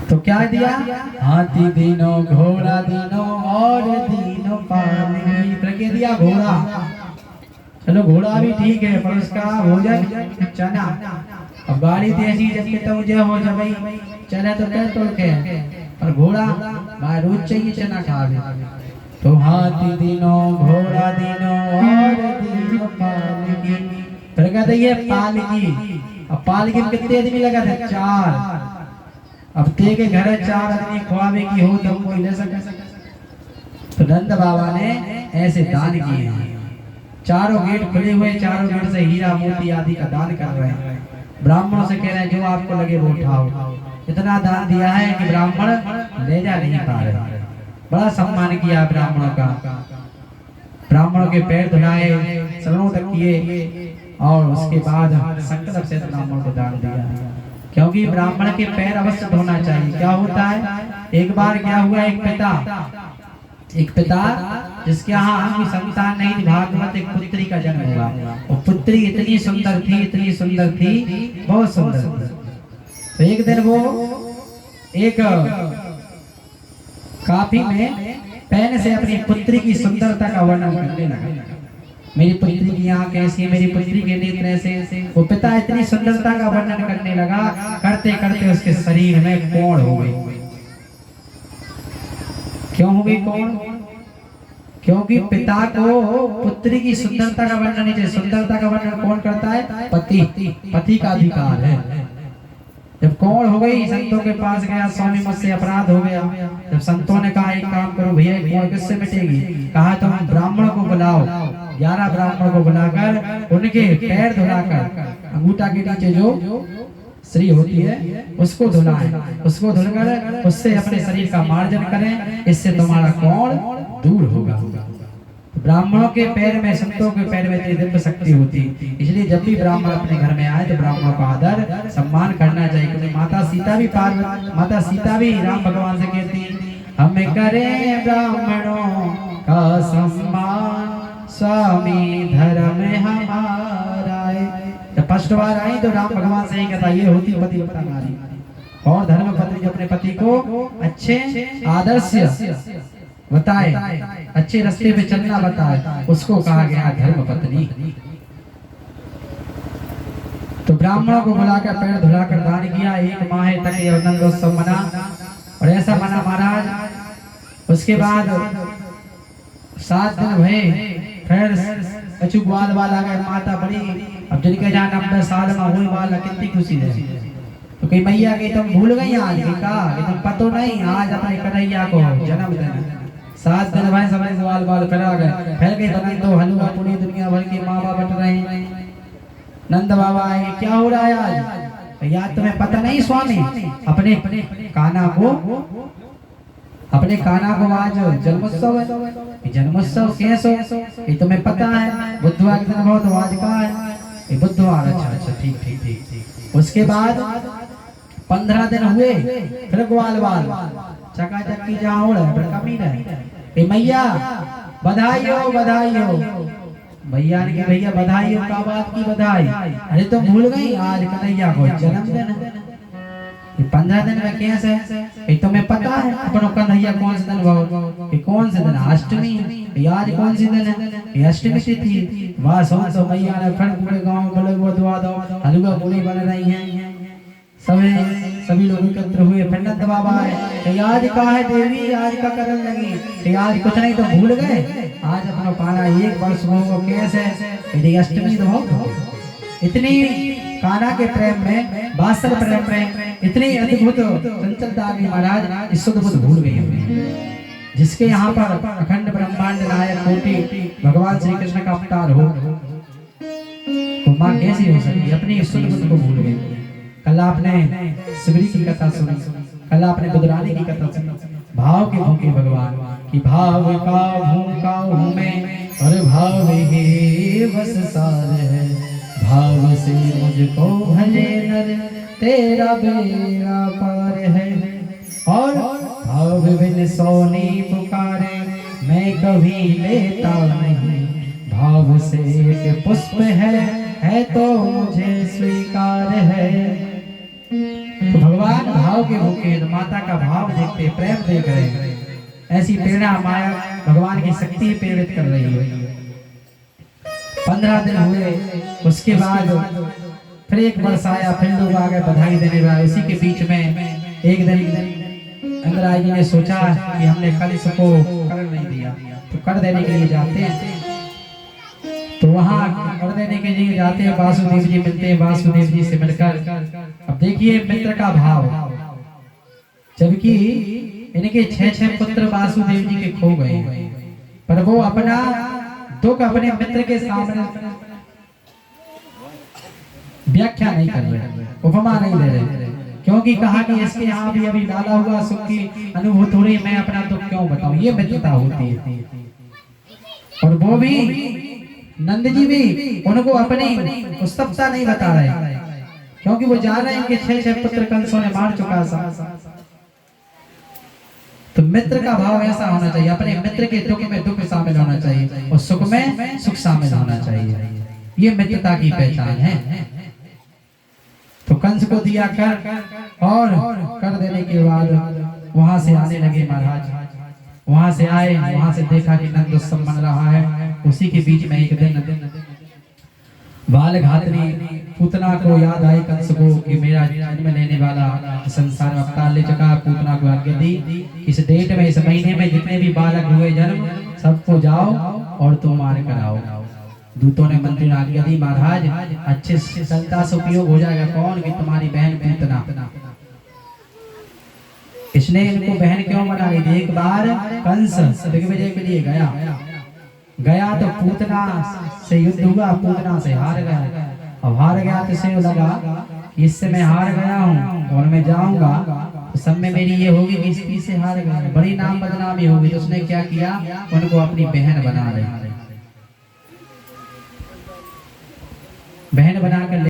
तो क्या दिया? हाथी दीनो, घोड़ा दीनो और दीनो पालकी। प्रज्ञा दिया घोड़ा। चलो घोड़ा भी ठीक है, पर उसका भोजन चना। अब गाड़ी तो ऐसी जब के तो जो हो जब चना तो क्या तोड़ के, पर घोड़ा भाई रोज चाहिए चना खावे। तो हाथी दीनो, घोड़ा दीनो और दीनो पालकी। प्रज्ञा दी है पालकी। अब पालकी में कितने आदमी लगा थे? 4। अब ते के घर 4 आदमी खुआवे की हो तो कोई ले सके। तो नंद बाबा ने ऐसे दान किए हैं। चारों गेट खुले हुए, चारों गेट से हीरा मोती आदि का दान कर रहे हैं। ब्राह्मणों से कह रहे हैं जो आपको लगे वो उठाओ। इतना दान दिया है कि ब्राह्मण ले जा नहीं पा रहे। बड़ा सम्मान किया ब्राह्मणों का। ब्राह्मणों के पैर धुलाए, चरणों तक किए और उसके बाद संकल्प से ब्राह्मण को दान दिया। क्योंकि ब्राह्मण के पैर अवश्य धोना चाहिए। क्या होता है, एक बार क्या हुआ, एक पिता जिसके यहाँ कोई संतान नहीं थी, भागवत एक पुत्री का जन्म हुआ। और पुत्री इतनी सुंदर थी, इतनी सुंदर थी, बहुत सुंदर थी। तो एक दिन वो एक काफी में पेन से अपनी पुत्री की सुंदरता का वर्णन करने लगा। मेरी पुत्री की आंख कैसी है, मेरी पुत्री के नेत्र ऐसे। वो पिता इतनी सुंदरता का वर्णन करने लगा, करते करते उसके शरीर में कोढ़ हो गई। क्यों हो गई कोढ़? क्योंकि पिता को पुत्री की सुंदरता का वर्णन नहीं चाहिए। सुंदरता का वर्णन कौन करता है? पति का अधिकार है। जब कोढ़ हो गई, संतों के पास गया, स्वामी मुझसे अपराध हो गया। जब संतों ने कहा एक काम करो भैया, कोढ़ किससे मिटेगी? कहा तुम ब्राह्मण को बुलाओ, 11 ब्राह्मण को बुलाकर उनके पैर धुलाकर, अंगूठा के नीचे जो स्त्री होती है उसको धुलाएं, उसको धुलकर उससे अपने शरीर का मार्जन करें, इससे तुम्हारा कोढ़ दूर होगा। ब्राह्मणों के पैर में, संतों के पैर में दिव्य शक्ति होती। इसलिए जब भी ब्राह्मण अपने घर में आए तो ब्राह्मणों का आदर सम्मान करना चाहिए। क्योंकि माता सीता भी राम भगवान से कहती, हमें करें ब्राह्मणों का सम्मान, स्वामी धर्म हमारा। जब फर्स्ट बार आई तो राम भगवान से ही कहता, ये होती पतिव्रता नारी। और धर्म पत्नी जो अपने पति को अच्छे आदर्श बताए, अच्छे रास्ते पे चलना बताए, उसको कहा गया धर्म पत्नी। तो ब्राह्मणों को बुलाकर पैर धुलाकर दान किया। 1 माह तक ये नंदोत्सव मना, और ऐसा मना महाराज। उसके बाद 7 दिन भये, फिर कछु ग्वाल वाल आ गए, माता बड़ी। अब जिनके जहाँ 90 साल में हुई वाला कितनी खुशी है। तो कई मैया के तुम भूल गई आज का, तुम पतो नहीं आज अपने कन्हैया को जन्मदिन। 7 दिन भाई समय सवाल बाल फिर आ गए, फैल गई बना तो हलवा पूरी दुनिया भर के माँ बाप बट रहे हैं। नंद बाबा आए, क्या हो रहा है आज? याद तुम्हें पता नहीं स्वामी, अपने काना को आज जन्मोत्सव है। जन्मोत्सव कैसे? ये तुम्हें पता है, बुधवार के दिन बहुत आज का है, ये बुधवार। अच्छा ठीक। उसके बाद 15 दिन हुए, फिर ग्वाल बाल चकाचक की जहाँ कमी रहे। मैया बधाई हो। भैया ने भैया बधाई हो, का बात की बधाई? अरे तुम भूल गई आज कन्हैया को जन्मदिन है। 15 दिन में कैसे? ये तुम्हें पता है अपनो कन्हैया कौन से दिन भाव? कौन से दिन? अष्टमी। आज कौन सी दिन है? ये अष्टमी तिथि। वाह सोन सो मैया ने फिर पूरे गाँव बोले वो दुआ दो, हलवा पूरी बन रही है। सभी लोग एकत्र हुए। फिर नंद बाबा आए, आज का है देवी, आज का करन लगी। आज कुछ नहीं तो भूल गए, आज अपना पाना 1 वर्ष हो कैसे? यदि अष्टमी तो हो। इतनी कान्हा के प्रेम में, वात्सल प्रेम में इतनी अद्भुत चंचलता आ गई महाराज, इस सुध बुध भूल गई। जिसके यहाँ पर अखंड ब्रह्मांड नायक कोटि भगवान श्री कृष्ण का अवतार हो, तो माँ कैसी हो सकती? अपनी सुध बुध को भूल गई। कल आपने सिमरी की कथा सुनी, कल आपने गुजरानी की कथा सुनी। भाव के भूखे भगवान की, भाव का भूखा हूँ मैं और भाव ही बस सार है। भाव से मुझको भजे नर, तेरा बेड़ा पार है। और भाव बिन सोनी पुकारे, मैं कभी लेता नहीं। भाव से एक पुष्प है तो मुझे स्वीकार है। तो भगवान भाव के भूखे हैं, तो माता का भाव देखते, प्रेम देख रहे हैं। ऐसी प्रेरणा माया भगवान की शक्ति प्रेरित कर रही है। 15 दिन हुए, उसके बाद फिर एक वर्ष आया, फिर लोग आ गए बधाई देने वाले। उसी के बीच में एक दिन अंगराज जी ने सोचा कि हमने कंस को कर नहीं दिया, तो कर देने के लिए जाते हैं। तो वहां कर देने के लिए जाते हैं, वासुदेव जी मिलते हैं, वासुदेव जी से मिलकर अब देखिए मित्र का भाव, जबकि इनके 6 पुत्र वासुदेव जी के खो गए, पर वो अपना दुख अपने मित्र के सामने व्याख्या नहीं कर रहे, उपमा नहीं दे रहे, क्योंकि कहा कि इसके यहाँ भी अभी डाला हुआ सुख की अनुभूति हो रही, मैं अपना दुख क्यों बताऊं। ये मित्रता होती है। और वो भी नंद जी भी उनको अपनी उत्सुकता नहीं बता रहे, क्योंकि वो जा रहे हैं कि 6 पुत्र कंसों ने मार चुका सा। तो मित्र का भाव ऐसा होना चाहिए, अपने मित्र के दुख में दुख शामिल होना चाहिए और सुख में सुख शामिल होना चाहिए। ये मित्रता की पहचान है। तो कंस को दिया कर, और कर देने के बाद वहां से आने लगे महाराज। वहां से आए, वहां से देखा कि नंद उत्सव बन रहा है। उसी के बीच में एक दिन बालघातनी पूतना को याद आई कंस को कि मेरा जन्म लेने वाला संसार में अवतार ले चुका। पूतना को आज्ञा दी, इस डेट में, इस महीने में जितने भी बालक हुए जन्म, सबको जाओ और तुम मार कर आओ। दूतों ने मंत्री ने आज्ञा दी, महाराज अच्छे सरलता से उपयोग हो जाएगा। कौन? कि तुम्हारी बहन पूतना। इसने इनको बहन क्यों बना ली थी? एक बार कंस दिग्विजय के लिए गया तो पूतना से युद्ध हुआ, पूतना से हार गया। अब हार गया तो इसे लगा इससे मैं हार गया हूँ और मैं जाऊंगा तो सब में मेरी ये होगी कि इसी से हार गया, बड़ी नाम बदनामी होगी। तो उसने क्या किया, उनको अपनी बहन बना रही, बहन बनाकर